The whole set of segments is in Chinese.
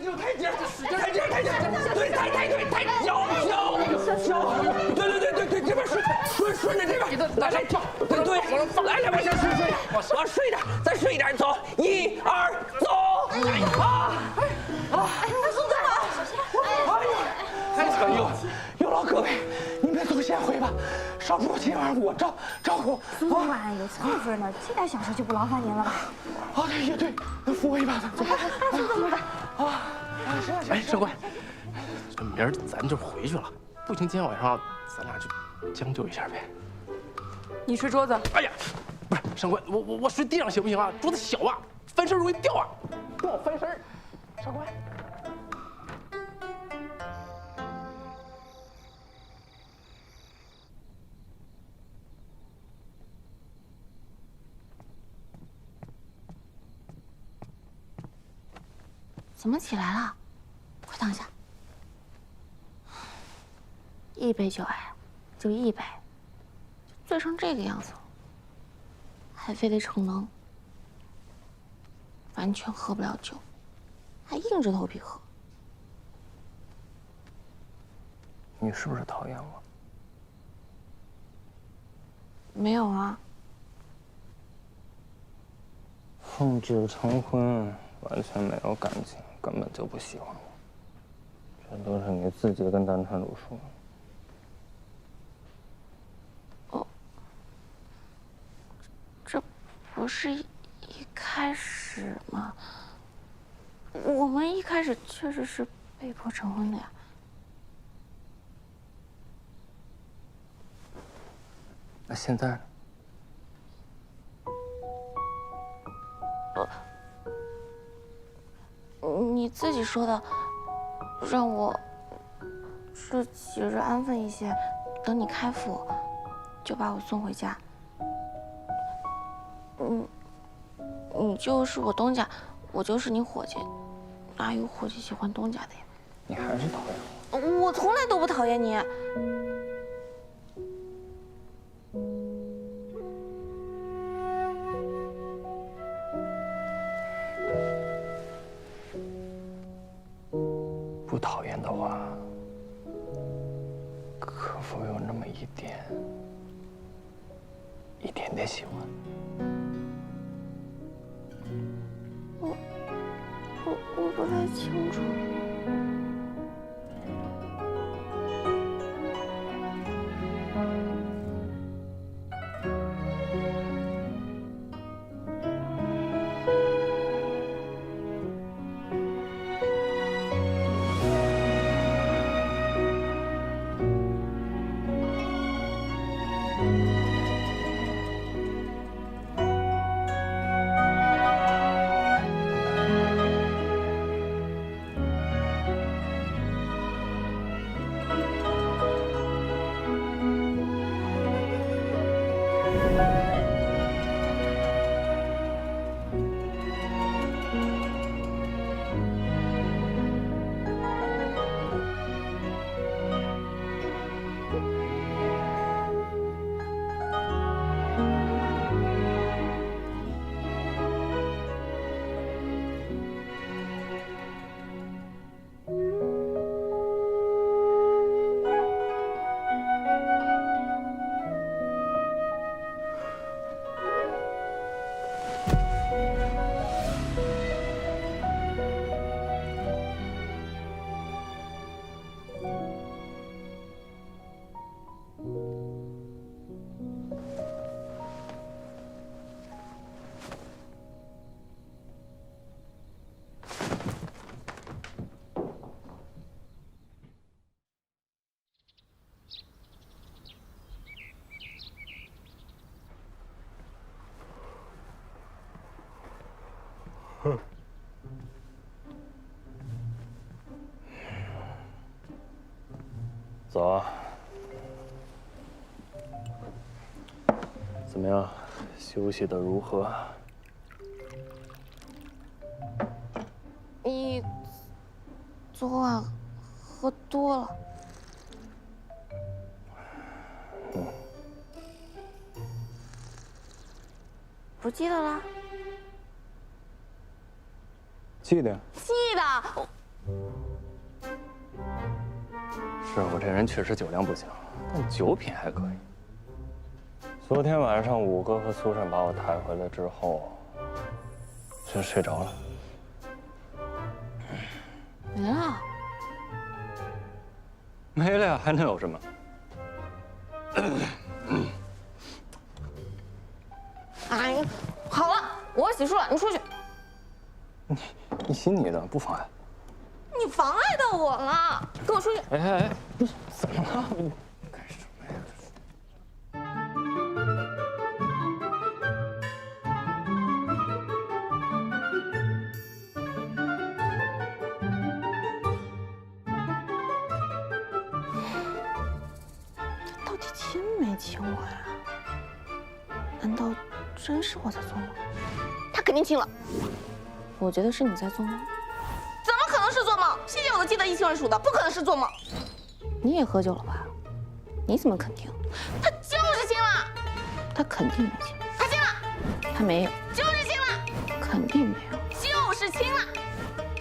劲，抬劲，对，抬，小，对，这边顺着这边，来跳，对，来两边先睡，往睡点，再睡一点，走，1、2，走，松子吗？哎呦，有劳各位，你们走先回吧，少主今晚我照顾。昨晚有凑分呢，这点小事就不劳烦您了吧？对，也对，扶我一把，走。松子。哎，上官，明儿咱就回去了，不行，今天晚上咱俩就将就一下呗。你睡桌子。哎呀，不是上官，我睡地上行不行啊？桌子小啊，翻身容易掉啊，跟我翻身。上官。怎么起来了？快躺下。一杯酒哎，就一杯，醉成这个样子了，还非得逞能，完全喝不了酒，还硬着头皮喝。你是不是讨厌我？没有啊。奉旨成婚，完全没有感情，根本就不喜欢我。这都是你自己跟丹川鲁说。哦，这不是一开始吗？我们一开始确实是被迫成婚的呀。那现在呢？你自己说的，让我这几日安分一些，等你开府，就把我送回家。你就是我东家，我就是你伙计，哪有伙计喜欢东家的呀？你还是讨厌我？我从来都不讨厌你。不讨厌的话，可否有那么一点点喜欢？我不太清楚。走啊！怎么样？休息的如何？你昨晚喝多了。不记得了？记得呀。记得。这人确实酒量不行，但酒品还可以。昨天晚上五哥和苏珊把我抬回来之后，就睡着了。没了。没了呀，还能有什么？哎，好了，我洗漱了，你出去。你洗你的，不妨碍。你妨碍到我了，跟我出去。哎，不是，怎么了？干什么呀？到底亲没亲我呀？难道真是我在做梦？他肯定亲了。我觉得是你在做梦。怎么可能是做梦？细节我都记得一清二楚的，不可能是做梦。你也喝酒了吧？你怎么肯定？他就是亲了。他肯定没亲。他亲了。他没有。就是亲了。肯定没有。就是亲了。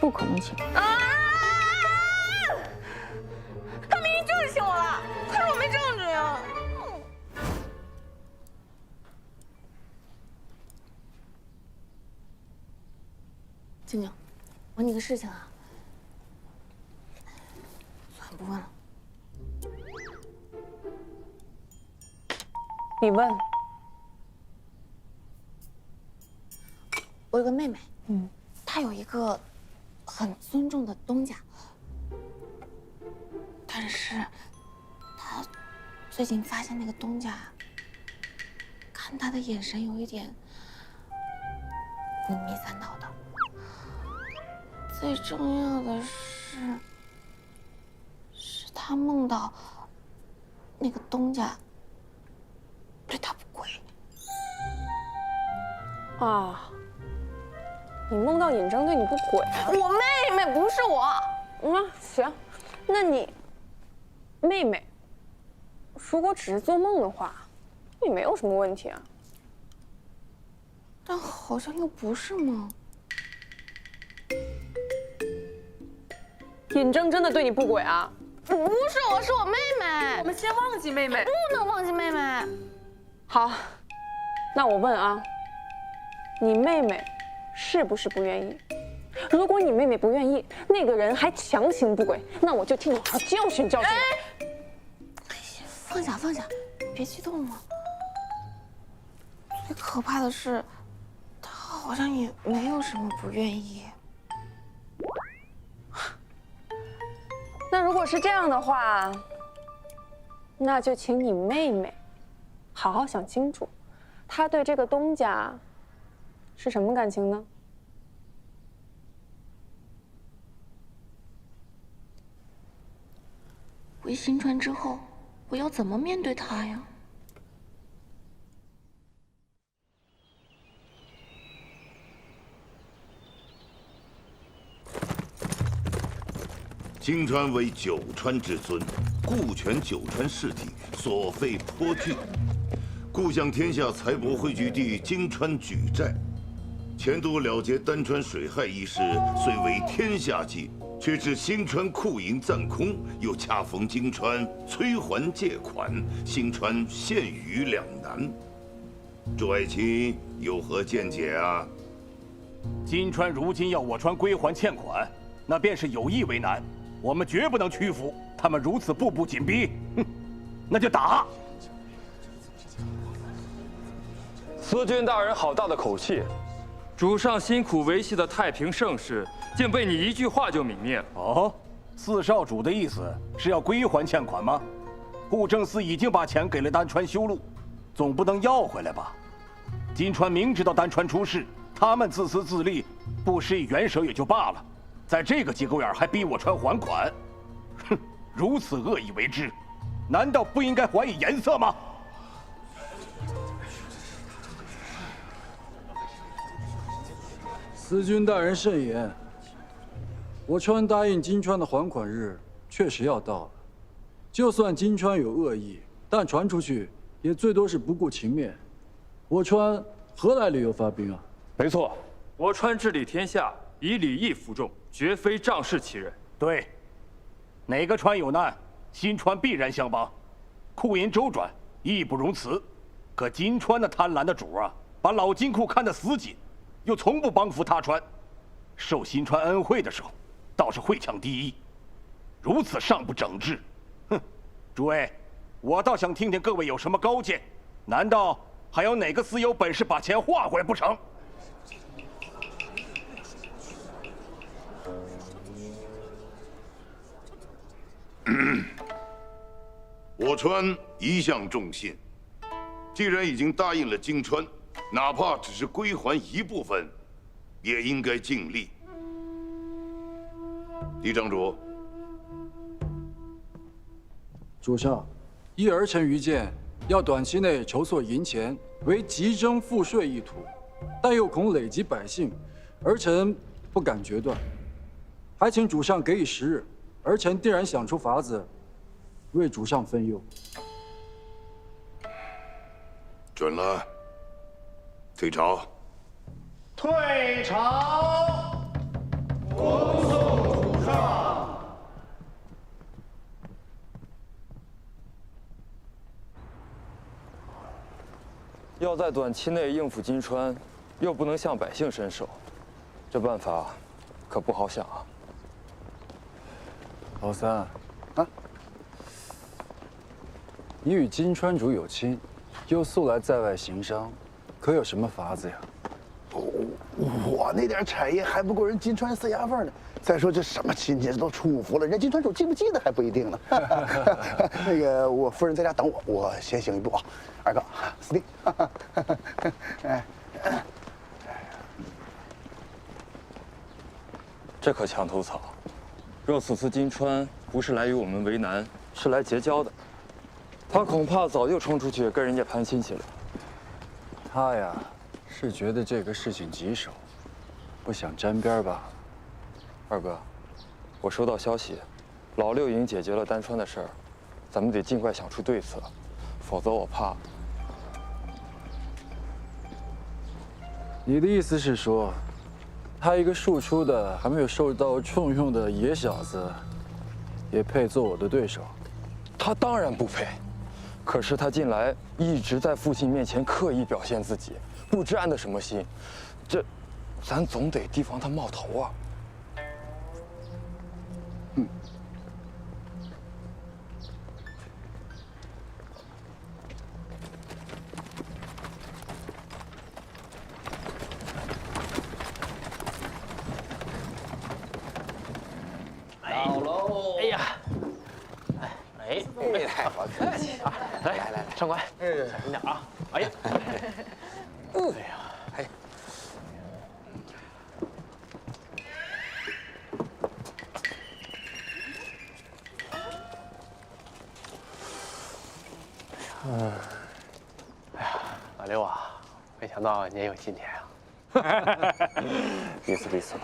不可能亲。啊！他明明就是亲我了，可是我没证据呀。静静，问你个事情啊。算了，不问了。你问。我有个妹妹，她有一个很尊重的东家，但是她最近发现那个东家看她的眼神有一点五迷三道的。最重要的是她梦到那个东家对她不轨。啊，你梦到尹正对你不轨啊？我妹妹不是我。行，那你妹妹如果只是做梦的话，也没有什么问题啊。但好像又不是梦。尹正真的对你不轨啊？不是我，是我妹妹。我们先忘记妹妹。不能忘记妹妹。好，那我问啊，你妹妹是不是不愿意？如果你妹妹不愿意，那个人还强行不轨，那我就替你好教训教训你。放下放下，别激动了。最可怕的是，他好像也没有什么不愿意。那如果是这样的话，那就请你妹妹好好想清楚，她对这个东家是什么感情呢？回新川之后，我要怎么面对他呀？金川为九川之尊，顾全九川事体，所费颇巨，故向天下财帛汇聚地金川举债。前都了结丹川水害一事，虽为天下计，却至新川库银暂空，又恰逢金川催还借款，新川陷于两难。诸爱卿有何见解啊？金川如今要我川归还欠款，那便是有意为难。我们绝不能屈服，他们如此步步紧逼，哼，那就打！司军大人好大的口气！主上辛苦维系的太平盛世，竟被你一句话就泯灭了。哦，四少主的意思是要归还欠款吗？顾正司已经把钱给了丹川修路，总不能要回来吧？金川明知道丹川出事，他们自私自利，不施以援手也就罢了。在这个节骨眼还逼我川还款，哼，如此恶意为之，难道不应该还以颜色吗？司军大人慎言，我川答应金川的还款日确实要到了，就算金川有恶意，但传出去也最多是不顾情面，我川何来理由发兵啊？没错，我川治理天下以礼义服众，绝非仗势欺人。对，哪个川有难，金川必然相帮。库银周转，义不容辞。可金川那贪婪的主啊，把老金库看得死紧，又从不帮扶他川，受新川恩惠的时候，倒是会抢第一。如此尚不整治，哼！诸位，我倒想听听各位有什么高见？难道还有哪个司有本事把钱划回来不成？我川一向重信，既然已经答应了金川，哪怕只是归还一部分，也应该尽力。李张主，主上，依儿臣愚见，要短期内筹措银钱，为急征赋税意图，但又恐累及百姓，儿臣不敢决断，还请主上给予10日，儿臣定然想出法子，为主上分忧。准了。退朝。退朝。恭送主上。要在短期内应付金川，又不能向百姓伸手，这办法可不好想啊。老三，啊，你与金川主有亲，又素来在外行商，可有什么法子呀？我那点产业还不够人金川4衙缝呢。再说这什么亲戚都出府了，人家金川主记不记得还不一定呢。那个我夫人在家等我，我先行一步啊。二哥，死定。这可墙头草。若此次金川不是来与我们为难，是来结交的，他恐怕早就冲出去跟人家攀亲戚了。他呀，是觉得这个事情棘手，不想沾边吧。二哥，我收到消息，老六已经解决了丹川的事儿，咱们得尽快想出对策，否则我怕。你的意思是说，他一个庶出的、还没有受到重用的野小子，也配做我的对手？他当然不配，可是他近来一直在父亲面前刻意表现自己，不知安的什么心，咱总得提防他冒头啊。到喽！哎呀，太好看了！来，上官，小心点啊！哎呀，哎呀，哎。哎呀，老六啊，没想到你也有今天啊！彼此。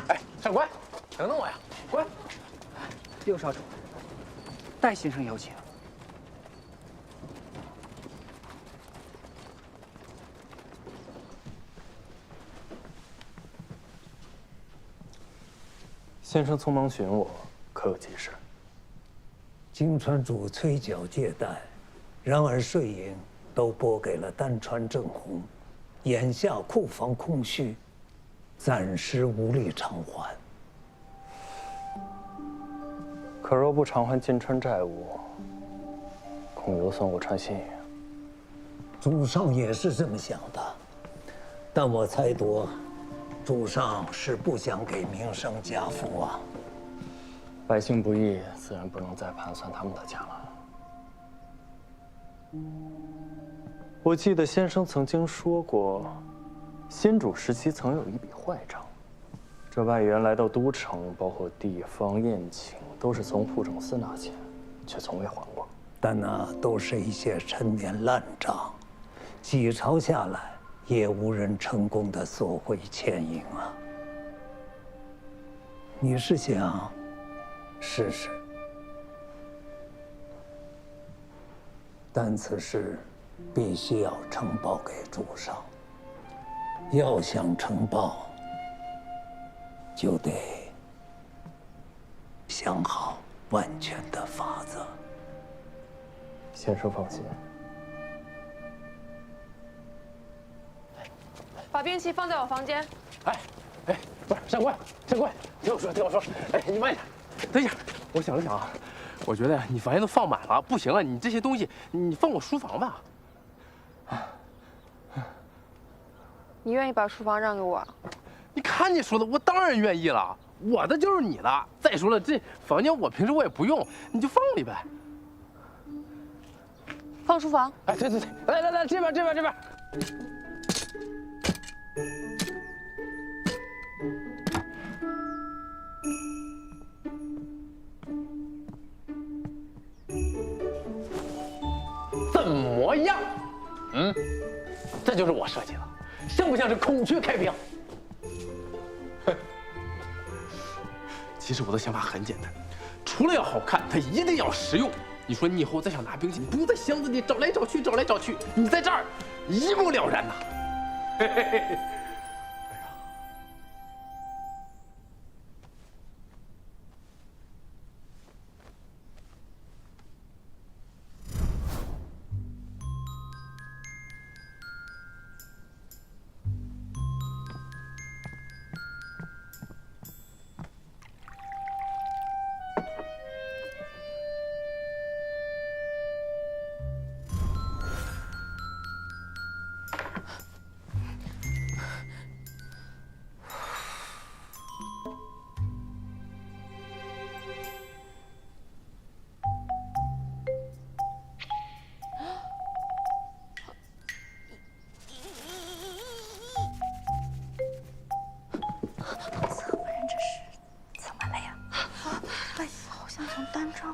哎，上官，等等我呀！滚！六少主，戴先生有请。先生匆忙寻我，可有急事？金川主催缴借贷，然而税银都拨给了丹川正红，眼下库房空虚，暂时无力偿还。可若不偿还金川债务，恐有损我川信誉。主上也是这么想的，但我猜度，主上是不想给名声加负啊。百姓不义，自然不能再盘算他们的钱了。我记得先生曾经说过，先主时期曾有一笔坏账，这外援来到都城，包括地方宴请，都是从户政司拿钱，却从未还过。但那都是一些陈年烂账，几朝下来，也无人成功的索回欠银啊。你是想试试？但此事必须要呈报给主上。要想呈报，就得想好万全的法子。先生放心。把兵器放在我房间。哎，不是上官，听我说，哎，你慢一点，等一下，我想了想啊，我觉得你房间都放满了，不行啊，你这些东西你放我书房吧。你愿意把书房让给我？你看你说的，我当然愿意了，我的就是你的。再说了，这房间我平时我也不用，你就放里呗。放书房。哎，对，来，这边。怎么样？这就是我设计的，像不像是孔雀开屏？其实我的想法很简单，除了要好看，它一定要实用。你说你以后再想拿兵器，你不用在箱子里找来找去，你在这儿一目了然呐。嘿嘿嘿。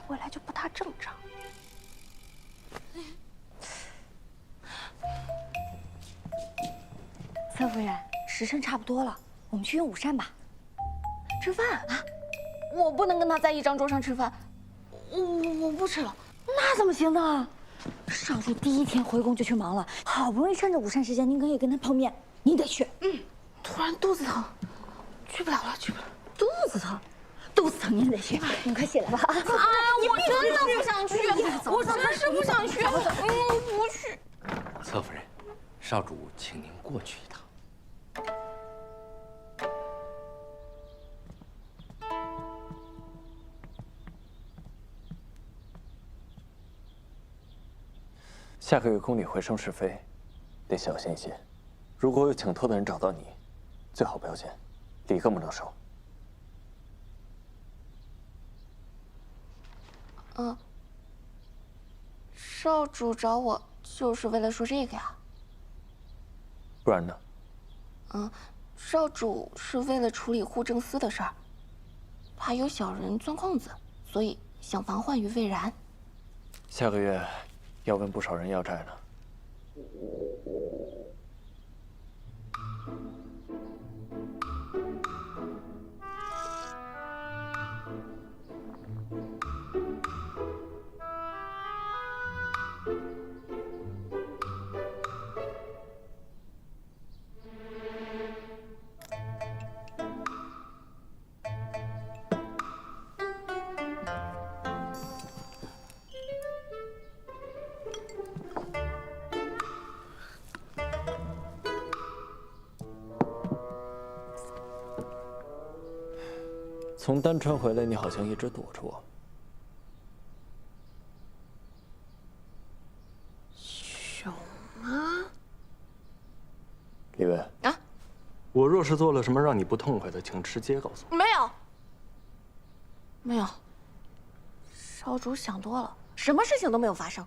回来就不大正常。侧夫人，时辰差不多了，我们去用午膳吧。吃饭啊？我不能跟他在一张桌上吃饭，我不吃了。那怎么行呢？少主第一天回宫就去忙了，好不容易趁着午膳时间，您可以跟他碰面，您得去。突然肚子疼，去不了了，去不了。肚子疼。 肚子疼，您得去，你快起来吧！啊，我真的不想去，我真是不想去，我不去。侧夫人，少主请您过去一趟。下个月宫里回升是非，得小心一些。如果有请托的人找到你，最好不要见，礼更不能收。 少主找我就是为了说这个呀？不然呢？少主是为了处理护政司的事儿，怕有小人钻空子，所以想防患于未然。下个月要跟不少人要债呢。 从丹川回来，你好像一直躲着我。熊啊！李薇啊，我若是做了什么让你不痛快的，请直接告诉我。没有，没有。少主想多了，什么事情都没有发生。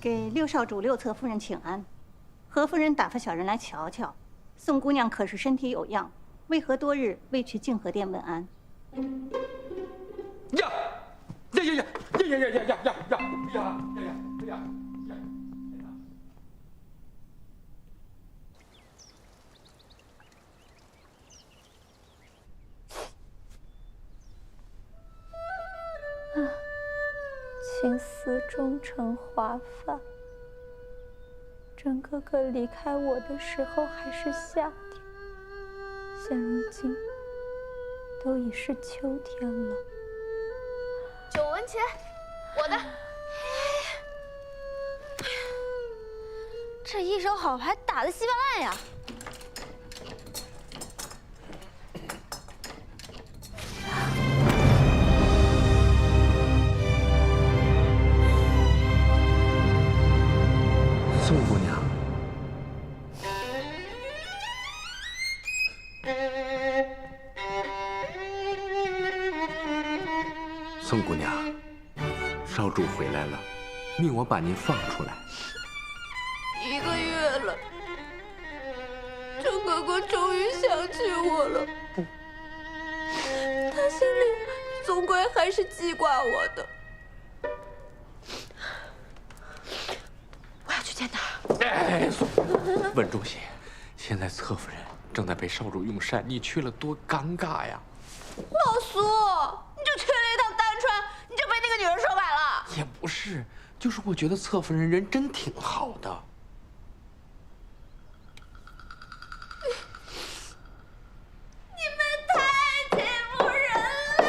给六少主、六侧夫人请安。何夫人打发小人来瞧瞧，宋姑娘可是身体有恙，为何多日未去静和殿问安？呀！青丝终成华发，甄哥哥离开我的时候还是夏天，现如今都已是秋天了。9文钱，我的。这一手好牌打得稀巴烂呀！宋姑娘，宋姑娘，少主回来了，命我把您放出来。1个月了，甄哥哥终于想起我了。他心里总归还是记挂我的。我要去见他。哎，稳住些！现在侧夫人正在被少主用膳，你去了多尴尬呀！老苏，你就去了一趟丹川，你就被那个女人收买了？也不是，就是我觉得侧夫人人真挺好的。你们太欺负人了！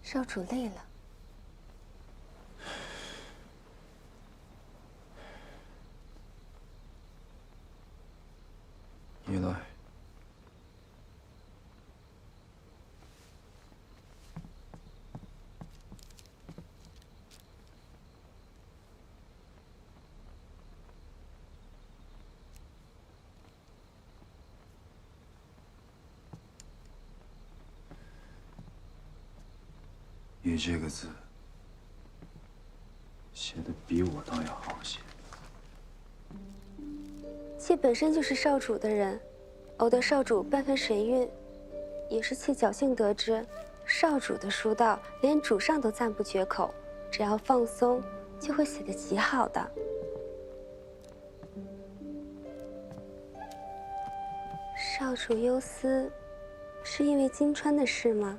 少主累了。你来。你这个字写的比我倒要好些。妾本身就是少主的人，偶得少主半分神韵，也是妾侥幸得知，少主的书道连主上都赞不绝口，只要放松，就会写得极好的。少主忧思，是因为金川的事吗？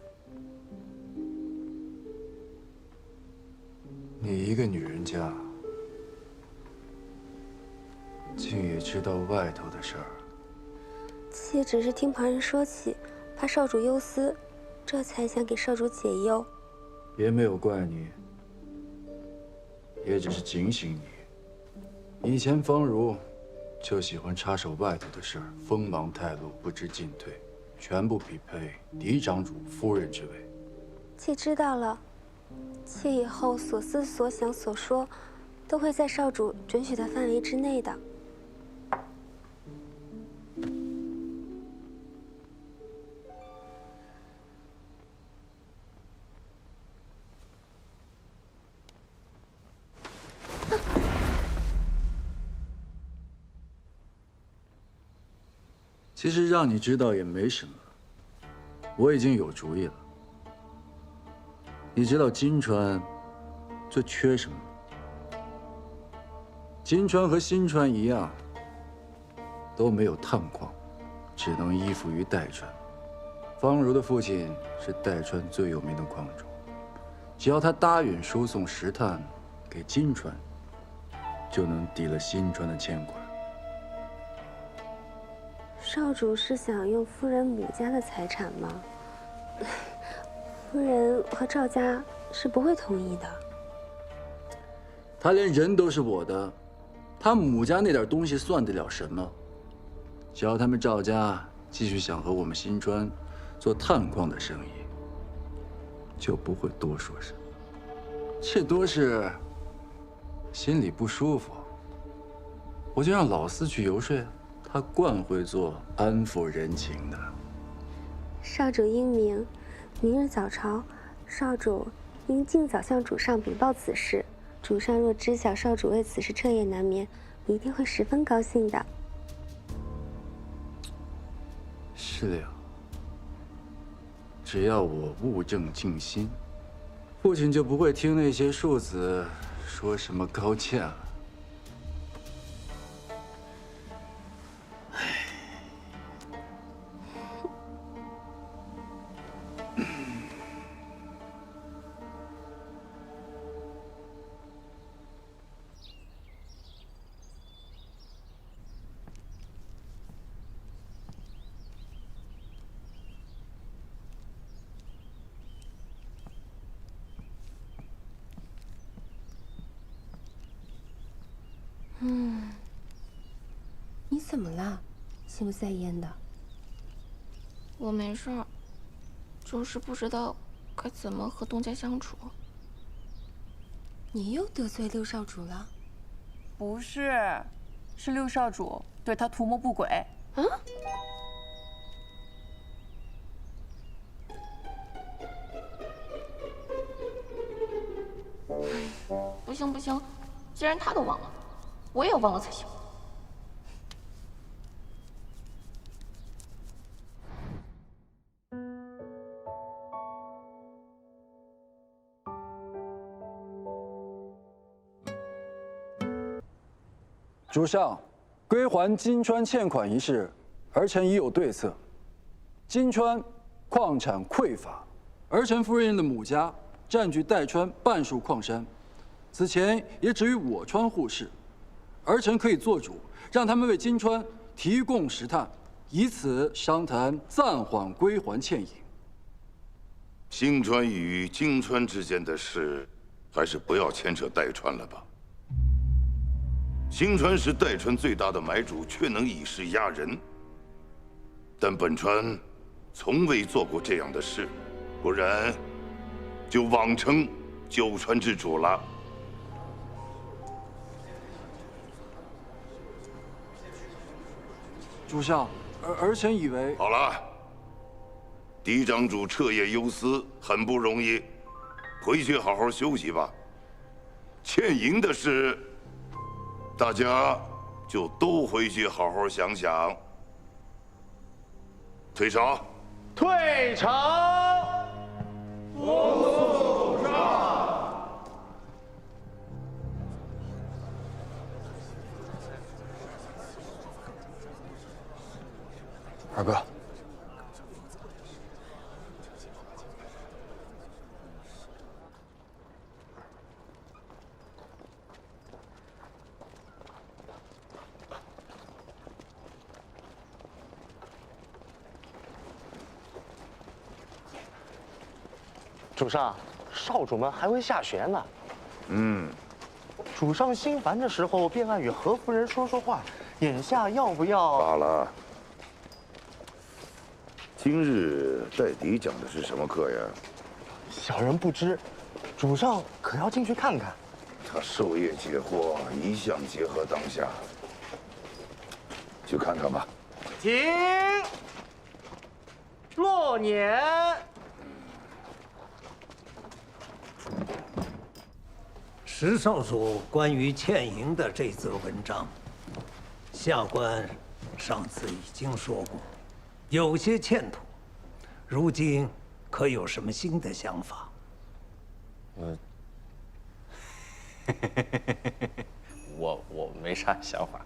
你一个女人家，竟也知道外头的事儿。妾只是听旁人说起，怕少主忧思，这才想给少主解忧。也没有怪你，也只是警醒你。以前方如就喜欢插手外头的事儿，锋芒太露，不知进退，全部匹配嫡长主夫人之位。妾知道了。妾以后所思所想所说，都会在少主准许的范围之内的。其实让你知道也没什么，我已经有主意了。你知道金川最缺什么吗？金川和新川一样，都没有炭矿，只能依附于代川。方如的父亲是代川最有名的矿主，只要他答允输送石炭给金川，就能抵了新川的欠款。少主是想用夫人母家的财产吗？夫人和赵家是不会同意的。他连人都是我的，他母家那点东西算得了什么？只要他们赵家继续想和我们新川做炭矿的生意，就不会多说什么。这多是心里不舒服，我就让老四去游说，他惯会做安抚人情的。少主英明。明日早朝，少主应尽早向主上禀报此事。主上若知晓少主为此事彻夜难眠，一定会十分高兴的。是了，只要我务正尽心，父亲就不会听那些庶子说什么高见了。你怎么了？心不在焉的。我没事儿，就是不知道该怎么和东家相处。你又得罪六少主了？不是，是六少主对他图谋不轨。啊？不行不行，既然他都忘了，我也要忘了才行。主上，归还金川欠款一事，儿臣已有对策。金川矿产匮乏，儿臣夫人的母家占据代川半数矿山，此钱也只与我川互市。儿臣可以做主，让他们为金川提供石炭，以此商谈暂缓归还欠银。新川与金川之间的事，还是不要牵扯代川了吧。新川是代川最大的买主，却能以势压人。但本川从未做过这样的事，不然就妄称九川之主了。主上，儿臣以为……好了，嫡长主彻夜忧思，很不容易，回去好好休息吧。欠银的事，大家就都回去好好想想。退朝。退朝。恭送主上。二哥，主上，少主们还未下学呢。主上心烦的时候，便爱与何夫人说说话。眼下要不要？罢了。今日戴迪讲的是什么课呀？小人不知，主上可要进去看看。他授业解惑，一向结合当下，去看看吧。请落辇。石少主关于欠银的这则文章，下官上次已经说过，有些欠妥。如今可有什么新的想法？我没啥想法，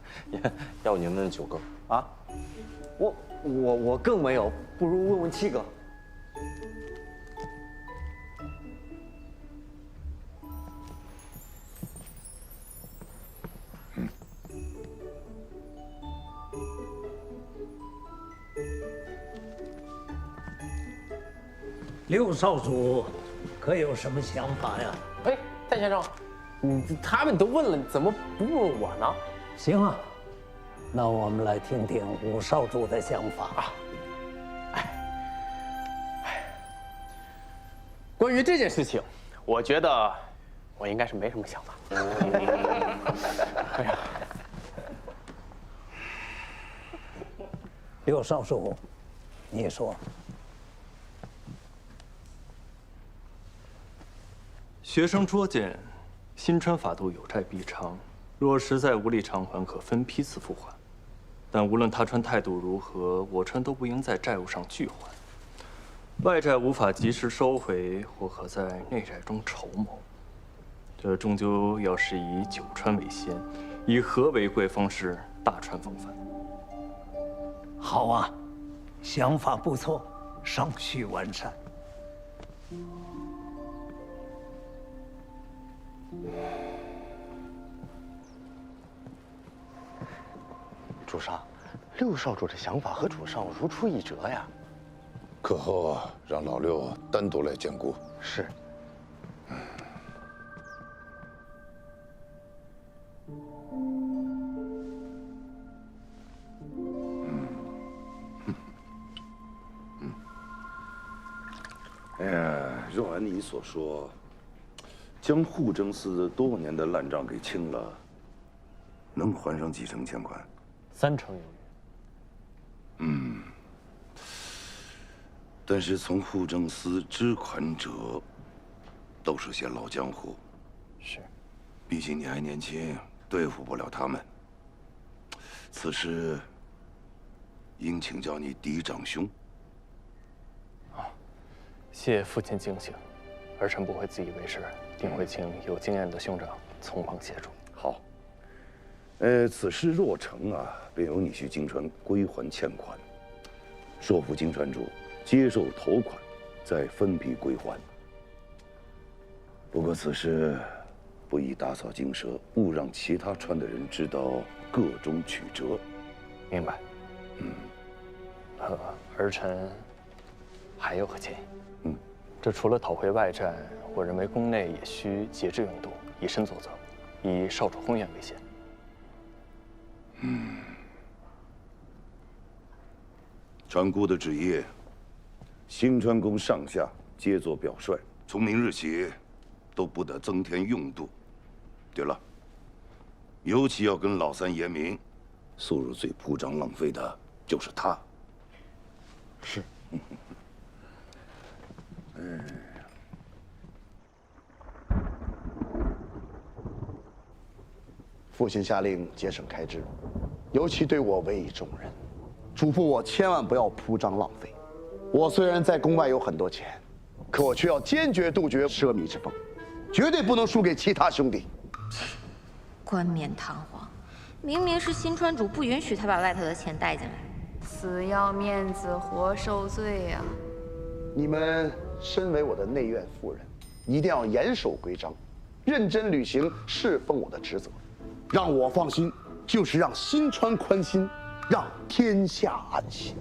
要你们9个啊？我更没有，不如问问7个。六少主，可有什么想法呀？哎，戴先生，他们都问了，怎么不问我呢？行啊，那我们来听听五少主的想法啊。关于这件事情，我觉得我应该是没什么想法。哎呀，六少主，你说。学生捉奸，新川法度有债必偿，若实在无力偿还，可分批次付还。但无论他川态度如何，我川都不应在债务上拒还。外债无法及时收回，或可在内债中筹谋。这终究要是以九川为先，以和为贵，方是大川风范。好啊，想法不错，尚需完善。主上，六少主的想法和主上如出一辙呀。课后让老六单独来见顾。是。照按你所说，将护政司多年的烂账给清了，能还上几成欠款？3成有余。嗯，但是从护政司支款者，都是些老江湖。是，毕竟你还年轻，对付不了他们。此事，应请教你嫡长兄。谢父亲警醒，儿臣不会自以为是，定会请有经验的兄长从旁协助。好。此事若成啊，便由你去金川归还欠款，说服金川主接受头款，再分批归还。不过此事不宜打草惊蛇，勿让其他川的人知道个中曲折。明白。儿臣还有个建议。这除了讨回外债，我认为宫内也需节制用度，以身作则，以少主婚宴为先。传姑的旨意，新川宫上下皆做表率，从明日起，都不得增添用度。对了，尤其要跟老三言明，素日最铺张浪费的就是他。是。父亲下令节省开支，尤其对我委以重任，嘱咐我千万不要铺张浪费。我虽然在宫外有很多钱，可我却要坚决杜绝奢靡之风，绝对不能输给其他兄弟。冠冕堂皇，明明是新川主不允许他把外头的钱带进来，死要面子活受罪呀！你们身为我的内院夫人，一定要严守规章，认真履行侍奉我的职责。让我放心，就是让新川宽心，让天下安心。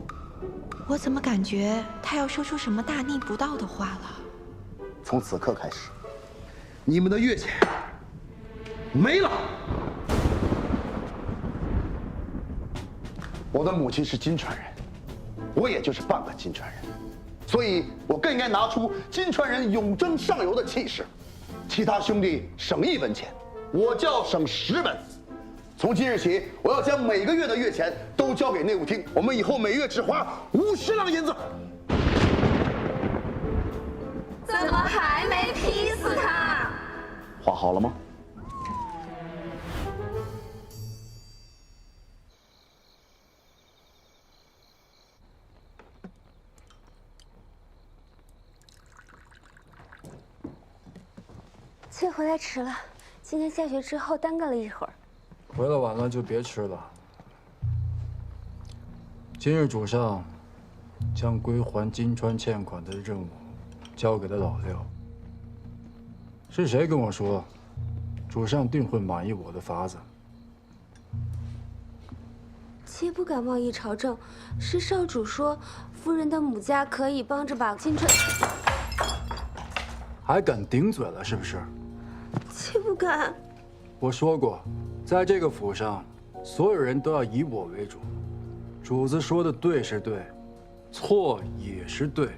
我怎么感觉他要说出什么大逆不道的话了？从此刻开始，你们的月钱没了。我的母亲是金川人，我也就是半个金川人，所以我更应该拿出金川人永争上游的气势。其他兄弟省1文钱，我就要省10文。从今日起，我要将每个月的月钱都交给内务厅，我们以后每月只花50两银子。怎么还没劈死他？画好了吗？妾回来迟了，今天下雪之后耽搁了一会儿。回来晚了就别吃了。今日主上将归还金川欠款的任务交给了老六。是谁跟我说，主上定会满意我的法子？妾不敢妄议朝政，是少主说夫人的母家可以帮着把金川。还敢顶嘴了是不是？妾不敢。我说过，在这个府上，所有人都要以我为主。主子说的对是对，错也是对。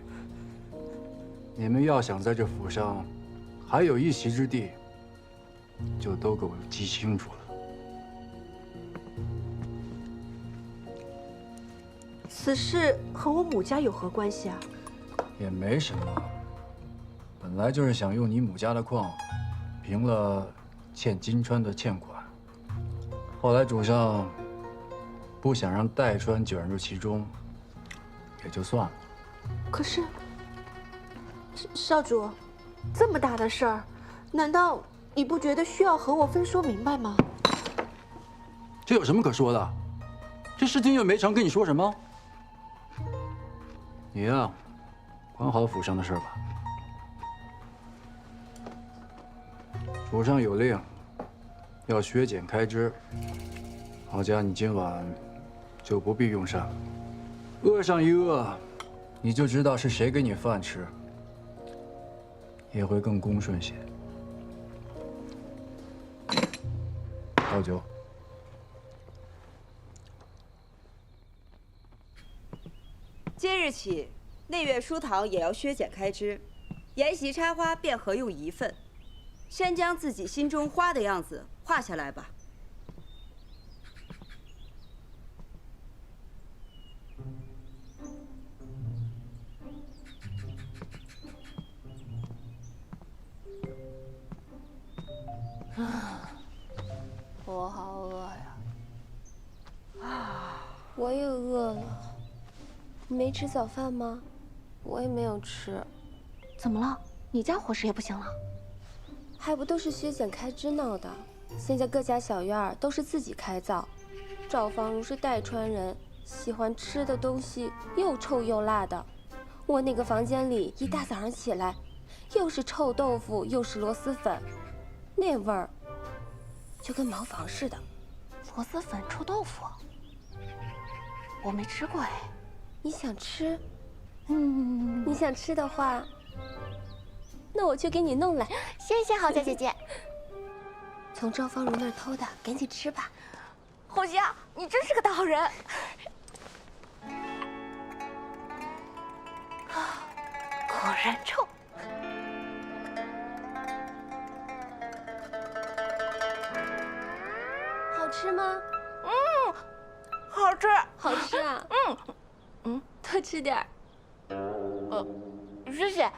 你们要想在这府上还有一席之地，就都给我记清楚了。此事和我母家有何关系啊？也没什么，本来就是想用你母家的矿，平了欠金川的欠款。后来主上不想让代川卷入其中，也就算了。可是，少主，这么大的事儿，难道你不觉得需要和我分说明白吗？这有什么可说的？这事情又没成，跟你说什么？你呀，管好府上的事吧。府上有令，要削减开支。好家，你今晚就不必用膳了。饿上一饿，你就知道是谁给你饭吃，也会更恭顺些。倒酒。今日起，内院书堂也要削减开支，沿袭插花便合用一份，先将自己心中花的样子画下来吧。我好饿呀！我也饿了。你没吃早饭吗？我也没有吃。怎么了？你家伙食也不行了？还不都是薛简开支闹的？现在各家小院儿都是自己开灶。赵芳如是代川人，喜欢吃的东西又臭又辣的。我那个房间里一大早上起来，又是臭豆腐又是螺蛳粉，那味儿就跟茅房似的。螺蛳粉、臭豆腐，我没吃过哎。你想吃？你想吃的话，那我就给你弄来。谢谢豪家姐姐。从赵芳如那儿偷的，赶紧吃吧。侯家，你真是个大好人。果然臭。好吃吗？好吃。好吃啊。多吃点儿。谢谢。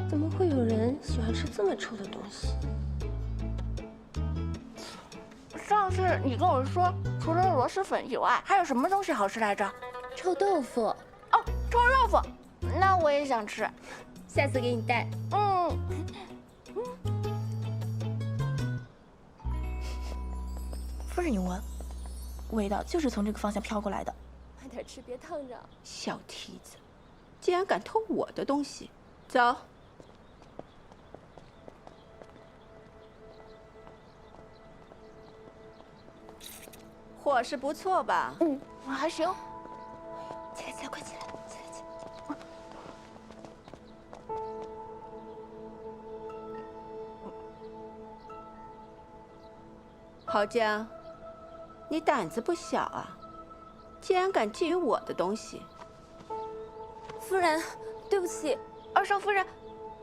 怎么会有人喜欢吃这么臭的东西？上次你跟我说，除了螺蛳粉以外，还有什么东西好吃来着？臭豆腐。哦，臭豆腐，那我也想吃，下次给你带。夫人，你闻，味道就是从这个方向飘过来的。慢点吃，别烫着。小蹄子，竟然敢偷我的东西！走。伙食不错吧？还行。起来，快起来，起来。郝江，你胆子不小啊，竟然敢觊觎我的东西！夫人，对不起，二少夫人，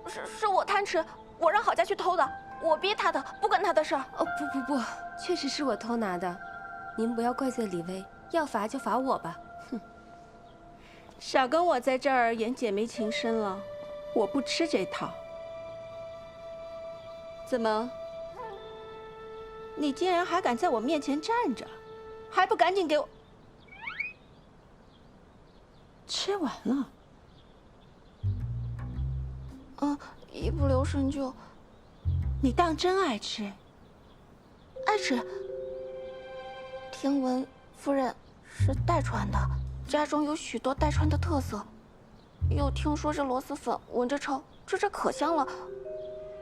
是我贪吃，我让郝家去偷的，我逼他的，不关他的事儿。哦，不，确实是我偷拿的。您不要怪罪李薇，要罚就罚我吧。哼，少跟我在这儿演姐妹情深了，我不吃这套。怎么？你竟然还敢在我面前站着，还不赶紧给我吃完了？一不留神就……你当真爱吃？爱吃。听闻夫人是代川的，家中有许多代川的特色，又听说这螺蛳粉闻着臭，这可香了，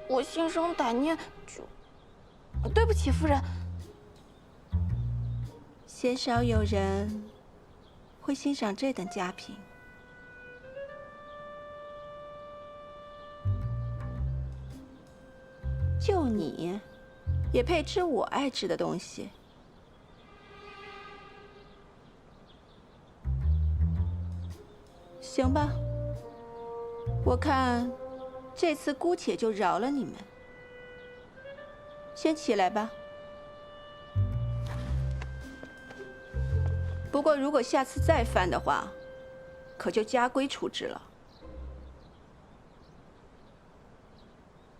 我心生歹念，就……对不起，夫人。鲜少有人会欣赏这等佳品。就你，也配吃我爱吃的东西？行吧，我看这次姑且就饶了你们。先起来吧。不过如果下次再犯的话，可就家规处置了。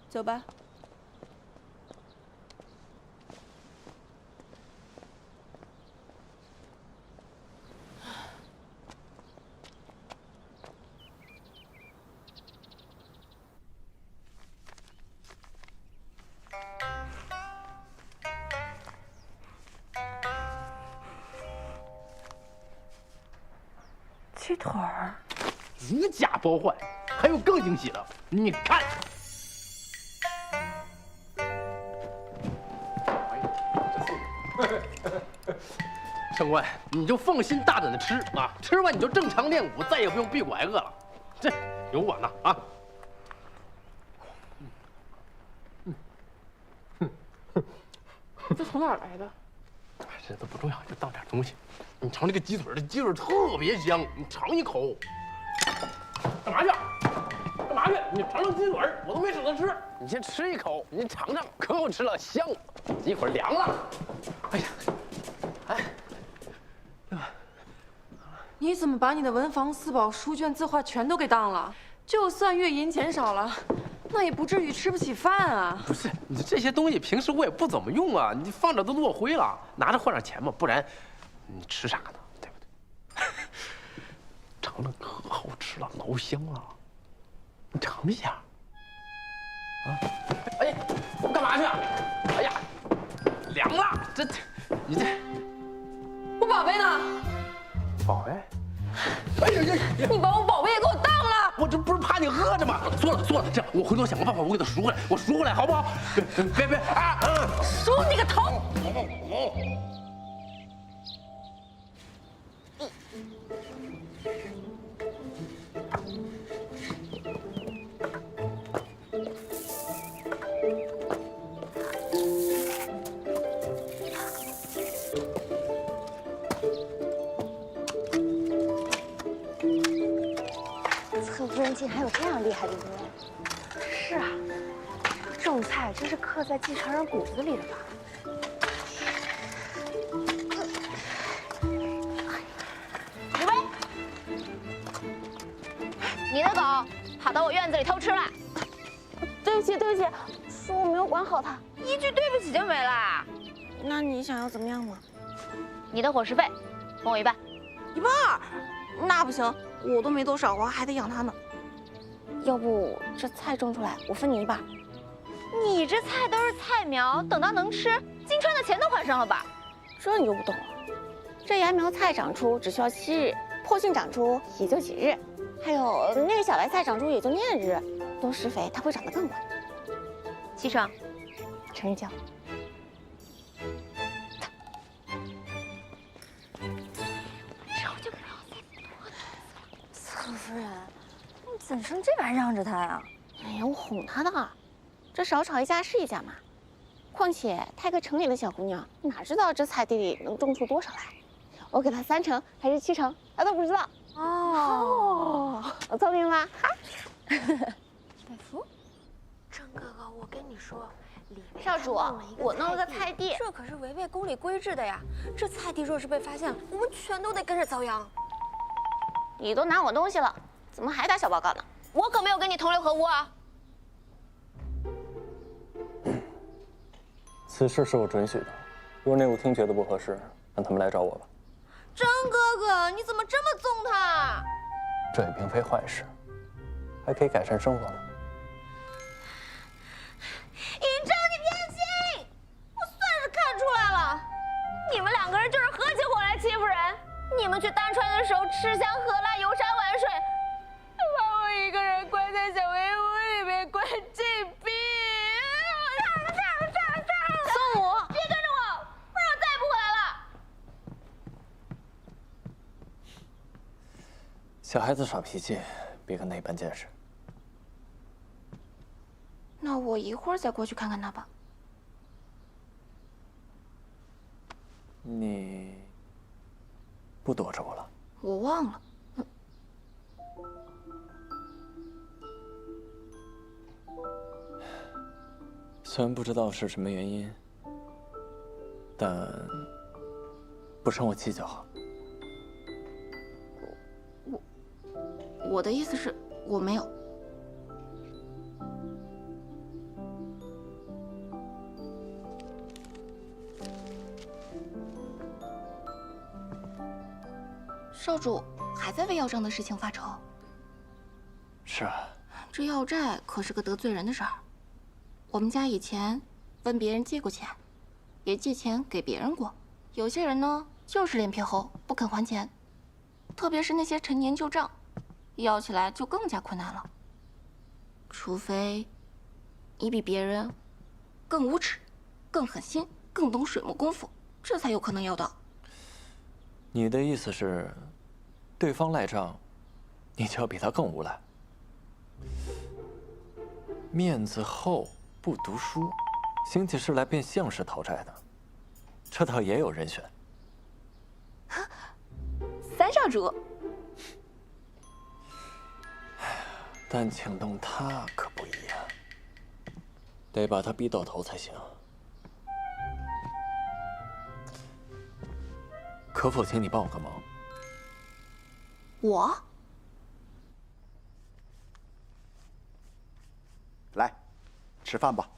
走吧。鸡腿儿，如假包换，还有更惊喜的，你看。城官，你就放心大胆的吃啊，吃完你就正常练武，再也不用闭谷挨饿了。这有我呢啊！这从哪儿来的？这都不重要，就当点东西。你尝这个鸡腿，这鸡腿特别香，你尝一口。干嘛去？干嘛去？你尝尝鸡腿，我都没舍得吃。你先吃一口，你尝尝，可好吃了，香。一会儿凉了。哎呀，哎。 你怎么把你的文房四宝、书卷、字画全都给当了？就算月银钱少了，那也不至于吃不起饭啊！不是，你这些东西平时我也不怎么用啊，你放着都落灰了，拿着换点钱嘛，不然你吃啥呢？对不对？尝尝可好吃了，老香了，你尝一下。啊！哎，干嘛去？哎呀，凉了，你这，我宝贝呢？ 宝贝，哎呀呀！你把我宝贝也给我当了！我这不是怕你饿着吗？算了，这样我回头想个办法，我给他赎回来，我赎回来好不好？别啊！赎你个头！侧夫人竟还有这样厉害的医院？是啊，这种菜真是刻在继承人骨子里的吧？李薇，你的狗跑到我院子里偷吃了。对不起，是我没有管好它。一句对不起就没了。那你想要怎么样嘛？你的伙食费，分我一半。一半儿？那不行，我都没多少，我还得养它呢。要不这菜种出来，我分你一半。你这菜都是菜苗，等到能吃，金川的钱都还上了吧？这你就不懂了。这芽苗菜长出只需要7日，破杏长出也就几日，还有那个小白菜长出也就念日，多施肥它会长得更快。7成，成交。侧夫人，你怎生这般让着他呀？哎呀，我哄他的，这少吵一架是一架嘛。况且她一个城里的小姑娘，哪知道这菜地里能种出多少来？我给她3成还是7成，她都不知道。哦，我聪明吧？哈。大夫，郑哥哥，我跟你说，少主，我弄了个菜地，这可是违背宫里规制的呀！这菜地若是被发现，我们全都得跟着遭殃。你都拿我东西了，怎么还打小报告呢？我可没有跟你同流合污啊！此事是我准许的，若内务厅觉得不合适，让他们来找我吧。郑哥哥，你怎么这么纵他？这也并非坏事，还可以改善生活呢。尹正，你偏心！我算是看出来了，你们2个人就是合起伙来欺负人。你们去丹川的时候吃香喝辣、游山玩水，把我一个人关在小黑屋里面关禁闭。宋母，别跟着我，不然我再也不回来了。小孩子耍脾气，别跟他一般见识。那我一会儿再过去看看他吧。你不躲着我了？我忘了。虽然不知道是什么原因，但不生我气就好。我的意思是，我没有。少主还在为要账的事情发愁。是啊，这要债可是个得罪人的事儿。我们家以前问别人借过钱，也借钱给别人过。有些人呢，就是脸皮厚，不肯还钱。特别是那些陈年旧账，要起来就更加困难了。除非你比别人更无耻、更狠心、更懂水墨功夫，这才有可能要到。你的意思是，对方赖账，你就要比他更无赖？面子厚不读书，兴起事来便向势讨债的，这倒也有人选。少主。但请动他可不一样，得把他逼到头才行。可否请你帮我个忙？我？来，吃饭吧。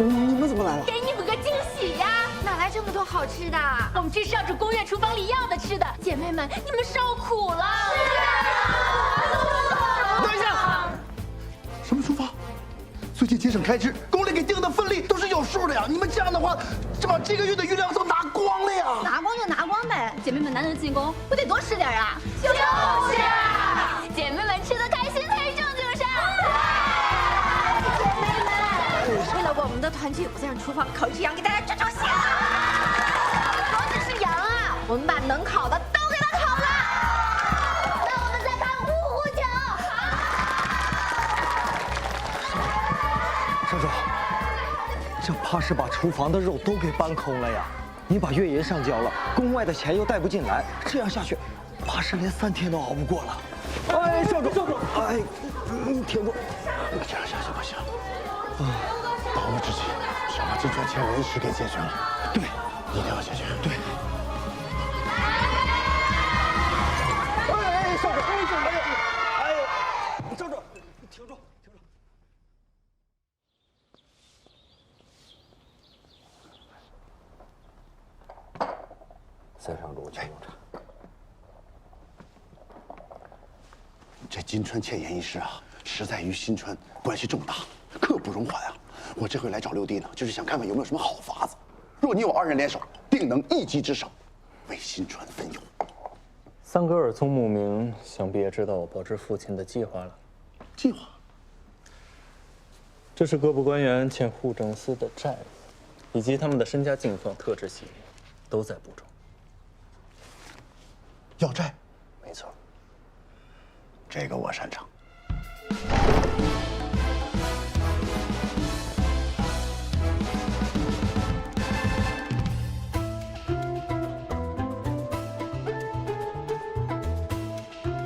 你们怎么来了？给你们个惊喜呀！哪来这么多好吃的？我们这是少主宫院厨房里要的吃的。姐妹们，你们受苦了。等一下，什么厨房？最近节省开支，宫里给定的分例都是有数的呀。你们这样的话，这把这个月的余粮都拿光了呀。拿光就拿光呗，姐妹们难得进宫，不得多吃点啊？就是，姐妹们吃得开心才是正经事儿。为了我们的团聚，我再让厨房烤一只羊给大家壮壮兴。不只是羊啊，我们把能烤的都给它烤了。那我们再看呼呼酒。少主，这怕是把厨房的肉都给搬空了呀！你把月银上交了，宫外的钱又带不进来，这样下去，怕是连3天都熬不过了。哎，少主，哎，你挺住，这样下去不行。当务之急是要把金川前人事给解决了。对，一定要解决。对。哎，少主，哎呦，少主，挺住，挺住。三上主，请用茶。这金川欠盐一事啊，实在与新川关系重大，刻不容缓啊！我这回来找六弟呢，就是想看看有没有什么好法子。若你我2人联手，定能一击之手，为新川分忧。三哥耳聪目明，想必也知道我报知父亲的计划了。计划？这是各部官员欠户政司的债务，以及他们的身家境况、特质系列，都在部中。要债？没错。这个我擅长。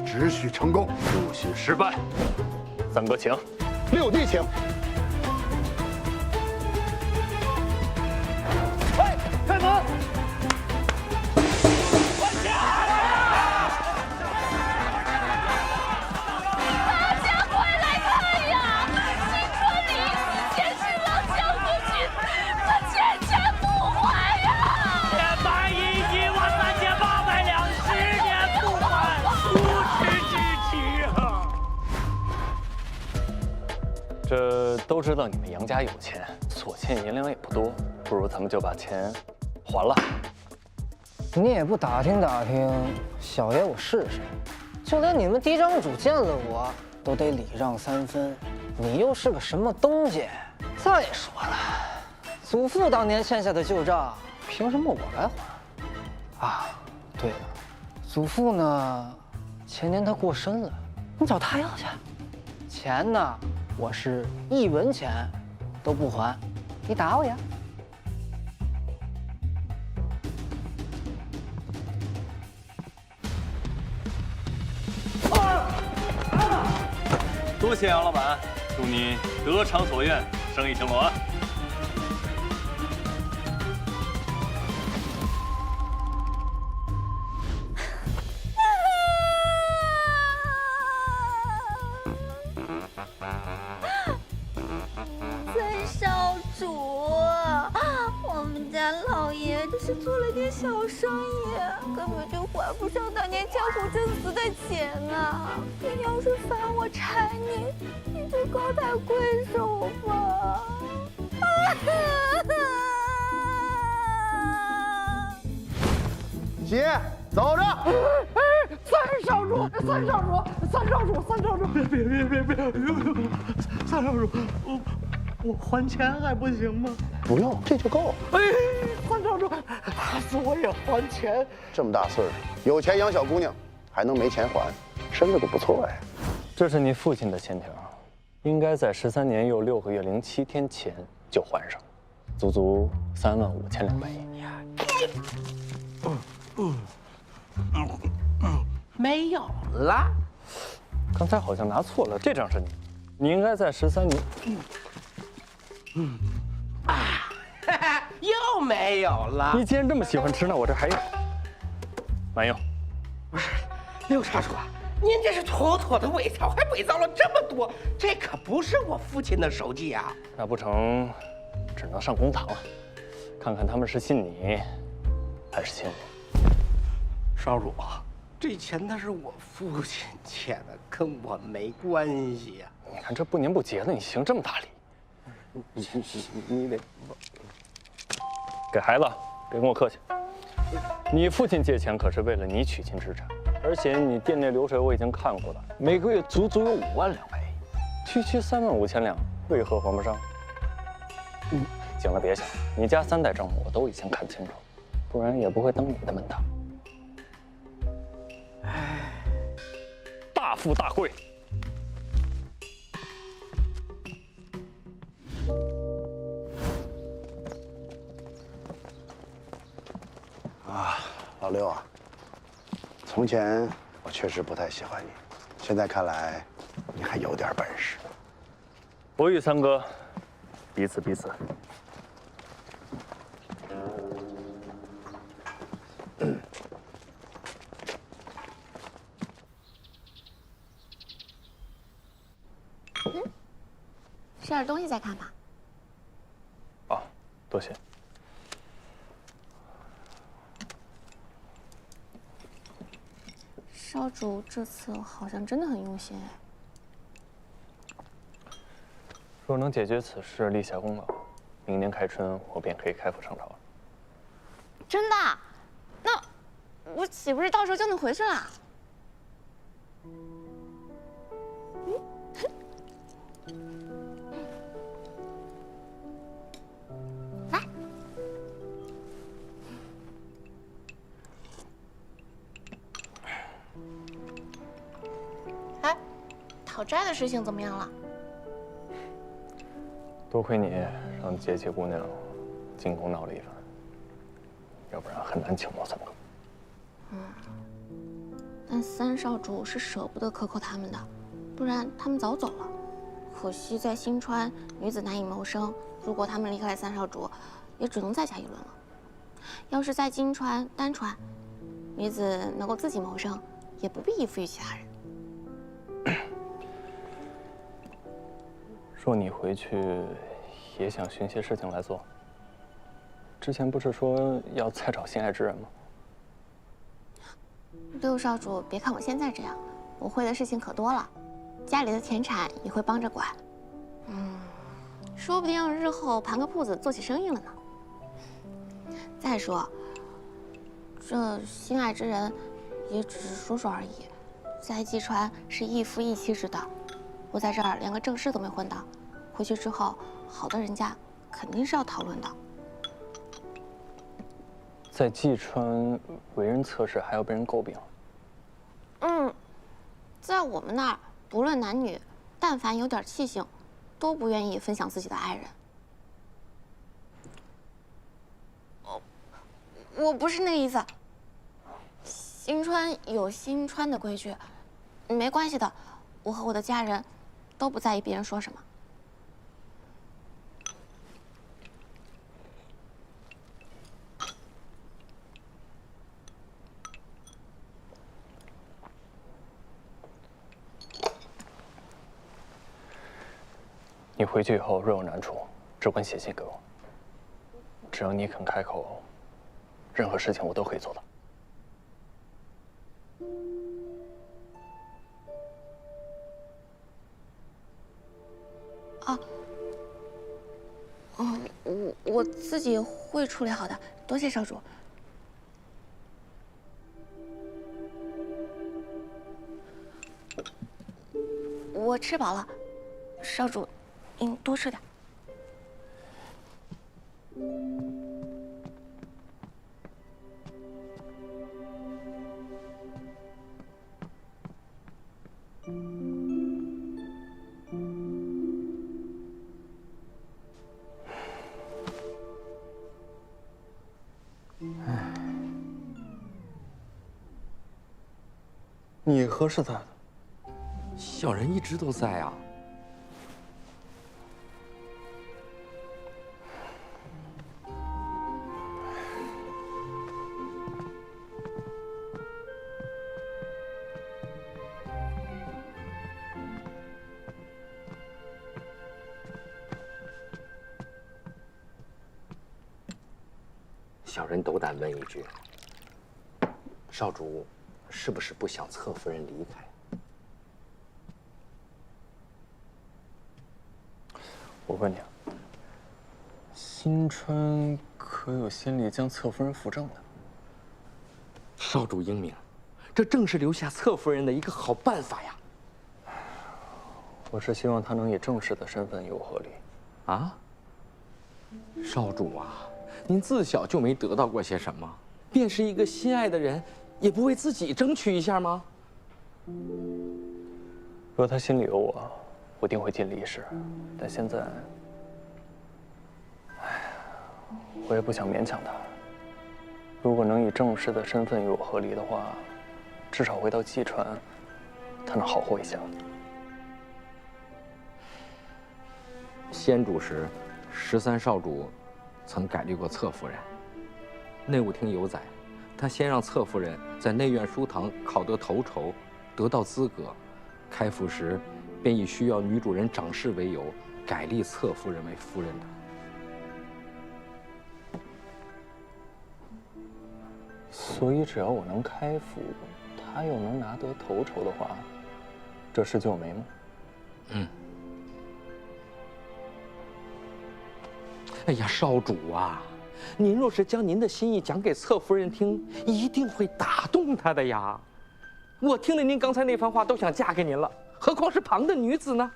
只许成功，不许失败。三哥请，六弟请。哎，开门！大家快来看呀！新川里前去了江河郡，他欠钱不还呀！欠白银1万3800两，10年不还，无耻之举啊！这都知道你们杨家有钱，所欠银两也不多，不如咱们就把钱还了。你也不打听打听，小爷我是谁？就连你们嫡长主见了我，都得礼让3分。你又是个什么东西？再说了，祖父当年欠下的旧账，凭什么我来还？啊，对了，祖父呢，前年他过身了，你找他要去。钱呢，我是1文钱都不还，你打我呀！多谢杨老板，祝你得偿所愿，生意兴隆啊！三少主，我们家老爷只是做了点小生意，根本就还不上当年江湖正死的钱呢。你要是罚我缠你，你就高抬贵手吧。姐，走着。三少主，三少主，三少主，三少主，别，三少主，我还钱还不行吗？不用，这就够。哎，三少主，打死我也还钱。这么大岁数，有钱养小姑娘，还能没钱还，身子可不错呀。这是你父亲的欠条，应该在13年又6个月零7天前就还上，足足35200亿。没有了。刚才好像拿错了，这张是你应该在13年。又没有了。你既然这么喜欢吃，那我这还有。慢用。不是，六少主，您这是妥妥的伪造，还伪造了这么多，这可不是我父亲的手迹啊！那不成，只能上公堂了，看看他们是信你，还是信我。少主，这钱那是我父亲欠的，跟我没关系呀。你看这不年不节的，你行这么大礼，你得给孩子，别跟我客气。你父亲借钱可是为了你娶亲之产，而且你店内流水我已经看过了，每个月足足有5万两白银，区35000两，为何还不上？行了，别想，你家3代账目我都已经看清楚，不然也不会登你的门堂。大富大贵。啊，老六啊，从前我确实不太喜欢你，现在看来你还有点本事。我与三哥彼此彼此。吃点东西再看吧。哦，多谢。少主这次好像真的很用心哎。若能解决此事，立下功劳，明年开春我便可以开赴上朝了。真的？那我岂不是到时候就能回去了？哎，讨债的事情怎么样了？多亏你让节气姑娘进宫闹了一番，要不然很难请到三哥。但三少主是舍不得克扣他们的，不然他们早走了。可惜在新川女子难以谋生，如果他们离开了三少主，也只能再加一轮了。要是在金川、丹川，女子能够自己谋生，也不必依附于其他人。若你回去也想寻些事情来做，之前不是说要再找心爱之人吗？六少主，别看我现在这样，我会的事情可多了，家里的田产也会帮着管。说不定日后盘个铺子做起生意了呢。再说，这心爱之人也只是说说而已，在济川是一夫一妻之道。我在这儿连个正室都没混到，回去之后，好的人家肯定是要讨论的。在济川为人侧室，还要被人诟病。在我们那儿，不论男女，但凡有点气性，都不愿意分享自己的爱人。我不是那个意思。新川有新川的规矩，没关系的。我和我的家人都不在意别人说什么。你回去以后若有难处，只管写信给我。只要你肯开口，任何事情我都可以做到。我自己会处理好的，多谢少主。我吃饱了，少主，您多吃点。你何时在的？小人一直都在啊。小人斗胆问一句，少主是不是不想侧夫人离开？我问你啊，新川可有先例将侧夫人扶正的？少主英明，这正是留下侧夫人的一个好办法呀！我是希望她能以正式的身份与我和离。啊？少主啊，您自小就没得到过些什么？便是一个心爱的人，也不为自己争取一下吗？若他心里有我，我定会尽力一试。但现在，我也不想勉强他。如果能以正式的身份与我和离的话，至少回到济川，他能好活一下。先主时，13少主曾改立过侧夫人。内务厅有载，他先让侧夫人在内院书堂考得头筹，得到资格，开府时便以需要女主人掌事为由，改立侧夫人为夫人的。所以只要我能开府，他又能拿得头筹的话，这事就有眉目。嗯。哎呀，少主啊，您若是将您的心意讲给侧夫人听，一定会打动她的呀。我听了您刚才那番话，都想嫁给您了，何况是旁的女子呢？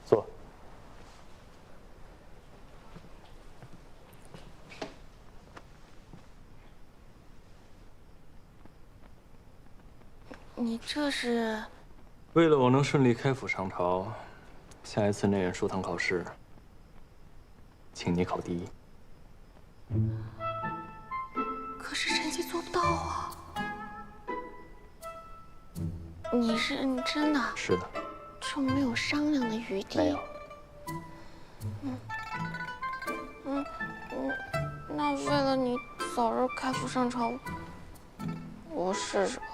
坐。你这是？为了我能顺利开府上朝，下一次内院书堂考试，请你考第一。可是臣妾做不到啊！你是认真的？是的。就没有商量的余地？没有。那为了你早日开府上朝，我试试吧。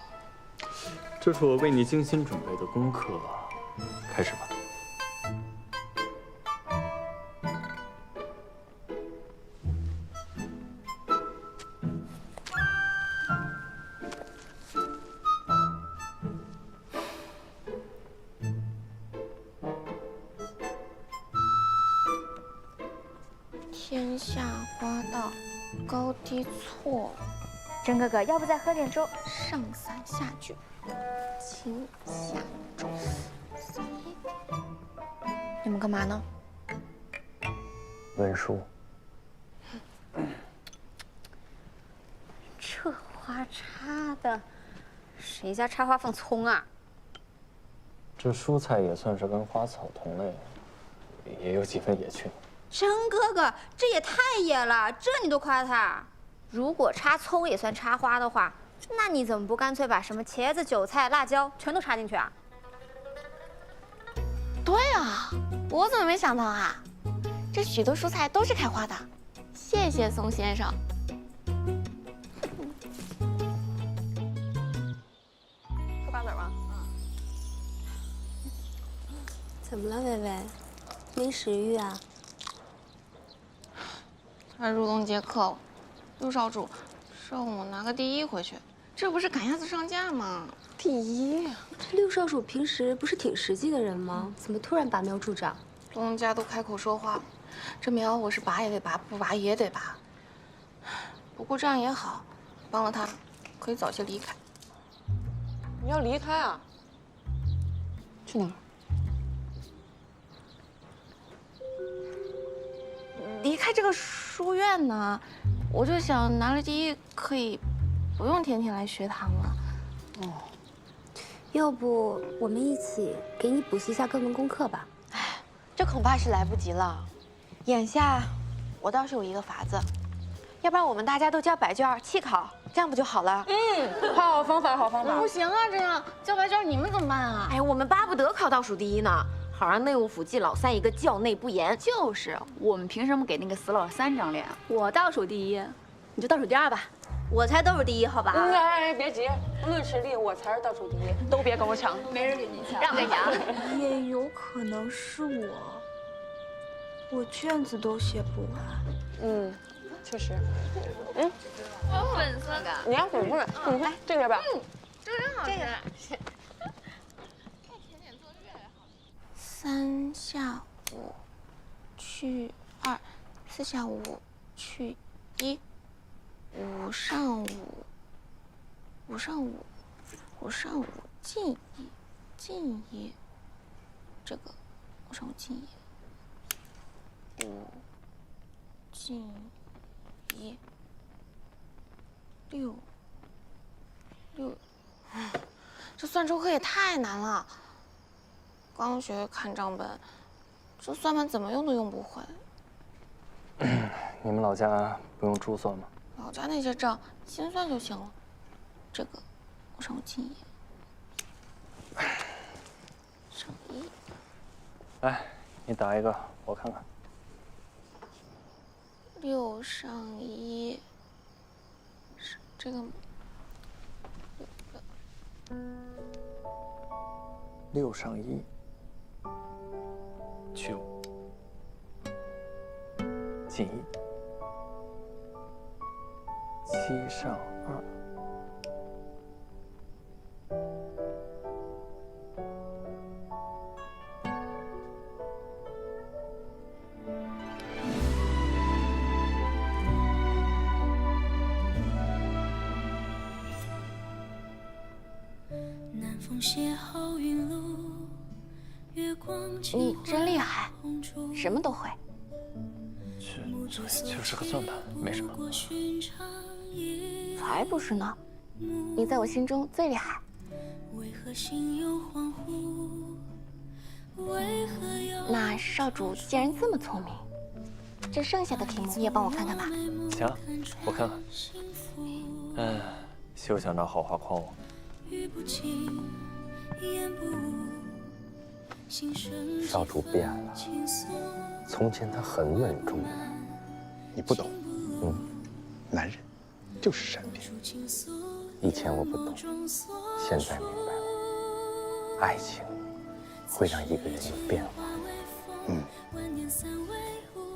这是我为你精心准备的功课，开始吧。天下花道，高低错。甄哥哥，要不再喝点粥？上三下九，轻下重。你们干嘛呢？文书。这花插的，谁家插花放葱啊？这蔬菜也算是跟花草同类，也有几分野趣。甄哥哥，这也太野了，这你都夸他？如果插葱也算插花的话，那你怎么不干脆把什么茄子、韭菜、辣椒全都插进去啊？对啊，我怎么没想到啊？这许多蔬菜都是开花的。谢谢宋先生。嗑瓜子吗？怎么了，薇薇？没食欲啊？快入冬节课了，陆少主，上午拿个第一回去，这不是赶鸭子上架吗？第一，这六少主平时不是挺实际的人吗？怎么突然拔苗助长？东家都开口说话了，这苗我是拔也得拔，不拔也得拔。不过这样也好，帮了他，可以早些离开。你要离开啊？去哪儿？离开这个书院呢，我就想拿了第一，可以不用天天来学堂了。哦，要不我们一起给你补习一下各门功课吧？哎，这恐怕是来不及了。眼下我倒是有一个法子，要不然我们大家都交白卷弃考，这样不就好了？嗯，好方法，好方法。不行啊，这样交白卷你们怎么办啊？哎，我们巴不得考倒数第一呢。好让内务府记老三一个教内不严。就是，我们凭什么给那个死老三长脸？我倒数第一，你就倒数第二吧。我才倒数第一，好吧？哎，别急，论实力我才是倒数第一，都别跟我抢，没人跟你抢。让给你啊！也有可能是我卷子都写不完。嗯，确实。嗯，我粉色的，你要粉色的，嗯，来这个吧。嗯，这个真好吃。3下5去2，4下5去1，5上5进1，这个5上5进1，5进1，6，这算术课也太难了。刚学看账本，这算盘怎么用都用不会。你们老家不用珠算吗？老家那些账心算就行了。这个5上5进1，上1。来，你打一个，我看看。6上1，是这个吗？6上1。去5，进1，7上2。南风邂逅云路。你真厉害，什么都会。就是个算盘，没什么。才不是呢，你在我心中最厉害。那少主既然这么聪明，这剩下的题目也帮我看看吧。行，我看看。休想找好话诓我。少主变了，从前他很稳重的，你不懂。男人就是善变。以前我不懂，现在明白了，爱情会让一个人有变化。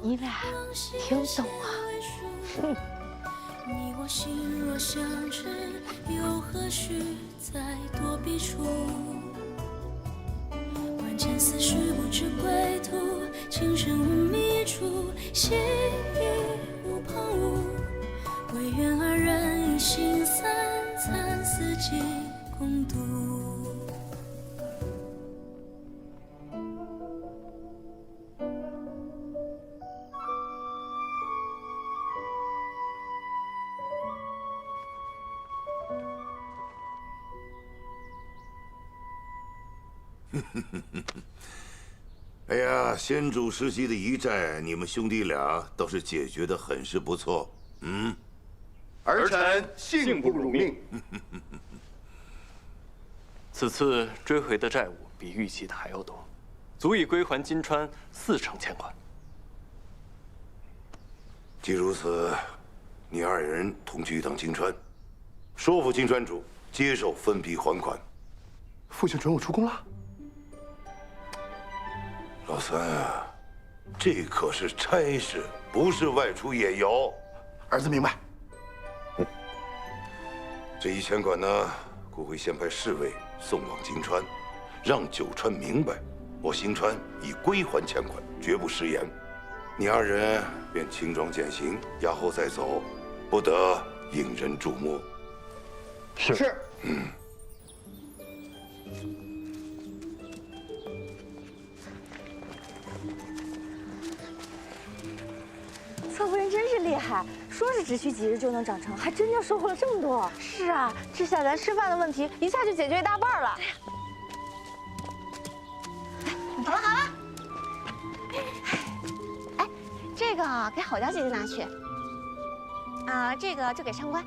你俩挺懂啊。你我心若相知，又何须再多笔触？万千思绪不知归途，情深无觅处，心意无旁骛。唯愿二人一心三餐，四季共度。哎呀，先主时期的遗债，你们兄弟俩倒是解决得很是不错。儿臣幸不辱命。此次追回的债务比预期的还要多，足以归还金川40%欠款。既如此，你二人同去一趟金川，说服金川主接受分批还款。父亲准我出宫了。老三啊，这可是差事，不是外出野游。儿子明白。这一钱款呢，顾会先派侍卫送往金川，让九川明白，我行川已归还钱款，绝不食言。你二人便轻装简行，押后再走，不得引人注目。是。侧夫人真是厉害，说是只需几日就能长成，还真就收获了这么多。是啊，这下咱吃饭的问题一下就解决一大半了。好了好了，哎，这个给好娇姐姐拿去，啊，这个就给上官，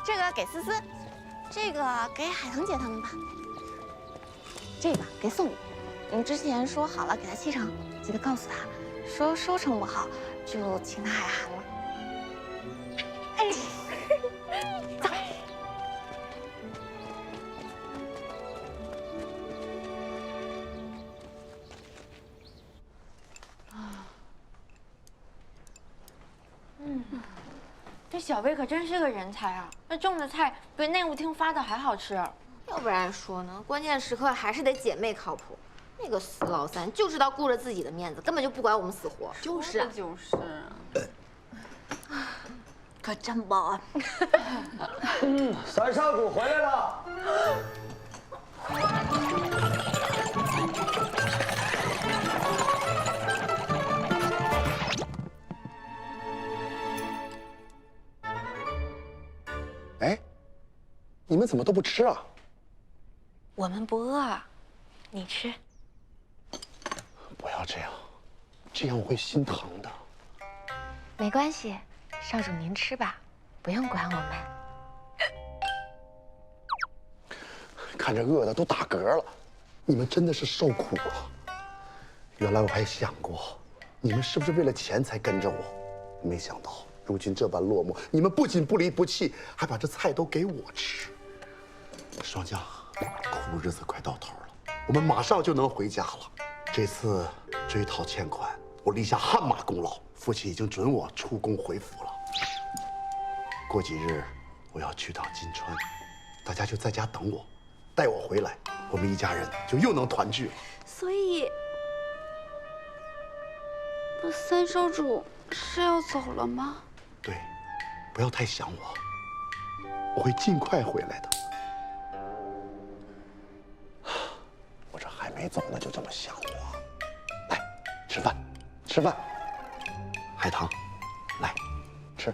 这个给思思，这个给海棠姐他们吧，这个给宋宇。之前说好了给他7成，记得告诉他，说收成不好。 就请他海涵了。哎，走。这小薇可真是个人才啊！那种的菜比内务厅发的还好吃。要不然说呢，关键时刻还是得姐妹靠谱。那个死老三就知道顾着自己的面子，根本就不管我们死活。就是啊，就是。可真饱啊！三少主回来了。哎，你们怎么都不吃啊？我们不饿，你吃。 不要这样，这样我会心疼的。没关系，少主您吃吧，不用管我们。看着饿的都打嗝了，你们真的是受苦了。原来我还想过，你们是不是为了钱才跟着我？没想到如今这般落幕，你们不仅不离不弃，还把这菜都给我吃。霜降，苦日子快到头了，我们马上就能回家了。 这次追讨欠款，我立下汗马功劳，父亲已经准我出宫回府了。过几日我要去到金川，大家就在家等我，待我回来，我们一家人就又能团聚了。所以，那三少主是要走了吗？对，不要太想我，我会尽快回来的。我这还没走呢，就这么想我。 吃饭，吃饭。海棠，来，吃。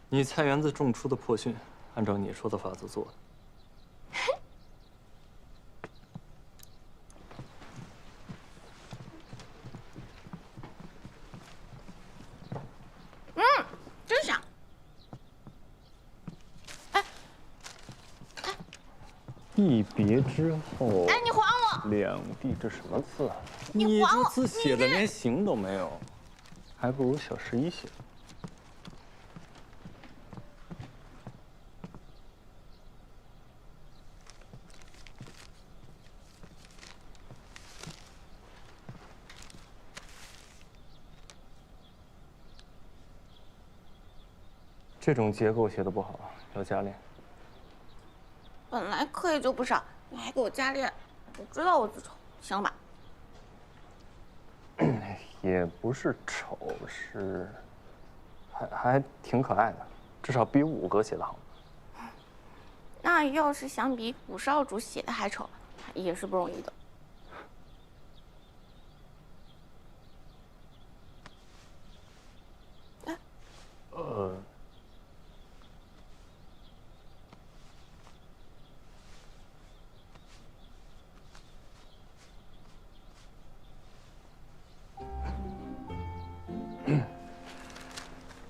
你菜园子种出的破训，按照你说的法子做的。真香。 一别之后，哎，你还我！两地，这什么字啊？你还我！这字写的连形都没有，还不如小11写。这种结构写的不好，要加练。 本来课业就不少，你还给我加练，我知道我字丑，行了吧？也不是丑，是还挺可爱的，至少比5哥写的好。那要是想比5少主写的还丑，也是不容易的。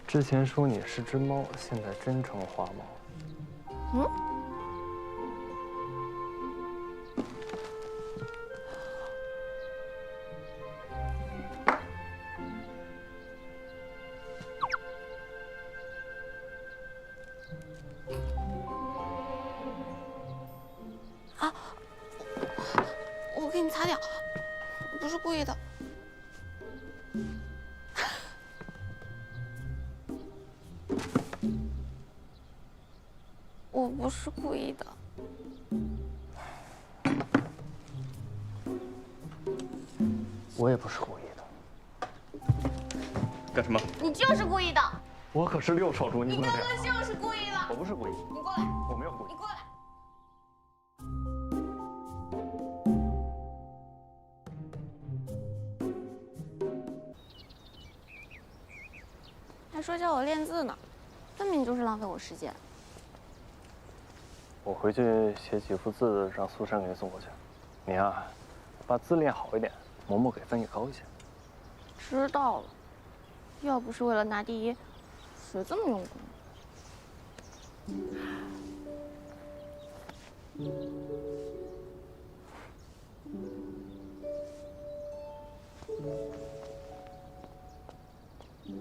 之前说你是只猫，现在真成花猫。嗯？给你擦掉，我不是故意的。我不是故意的。我也不是故意的。干什么？你就是故意的。我可是六少主，你不能这样。刚刚就是故意的。我不是故意。你过来。我没有故意。你过来。还说叫我练字呢，分明就是浪费我时间。我回去写几幅字，让苏珊给你送过去。你啊，把字练好一点，嬷嬷给分也高一些。知道了。要不是为了拿第一，谁这么用功？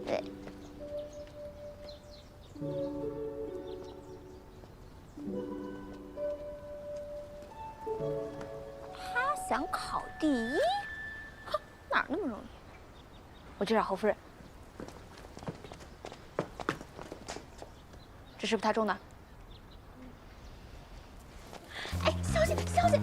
对。他想考第一，哼，哪儿那么容易？我去找侯夫人。这是不是他种的？哎，小姐，小姐，